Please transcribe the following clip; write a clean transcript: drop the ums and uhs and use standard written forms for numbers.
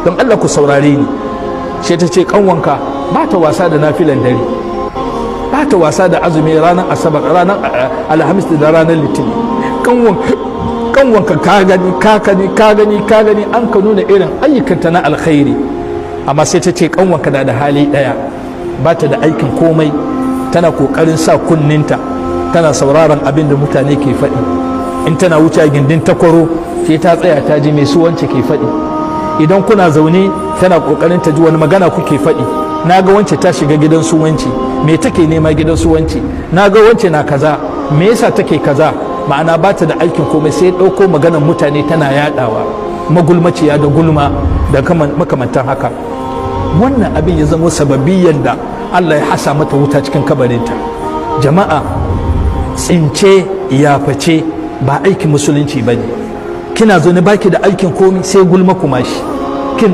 don Allah ku saurare ni. Sai ta ce kanwanka ba ta wasa da nafilan dare, ba ta wasa da azumi ranar asabar, ranar alhamis da ranar litinin. Kanwanka ka gani an ka nuna irin ayyukanta na alkhairi, amma sai ta ce kanwanka da hali daya, ba ta da aikin komai, tana kokarin sa kunninta tana sauraron abin da mutane ke faɗi. In tana wuce gindin takwaro sai ta tsaya ta ji mai su wance ke faɗi. Idan kuna zaune tana kokarin ta ji wani magana kuke faɗi. Na ga wance ta shiga gidan su wance, me take nema gidan su wance, na ga wance na kaza, me yasa take kaza. Ma'ana ba ta da aikin komai sai ɗauko maganar mutane tana yaɗawa, magulmaciya da gulma da makamantan haka. Wannan abin ya zama sababbiyan da Allah ya hasa mata wuta cikin kabarinta. Jama'a, tsince yaface ba aikin musulunci ba ne. Kina zo ne baki da aikin komai sai gulma kuma shi.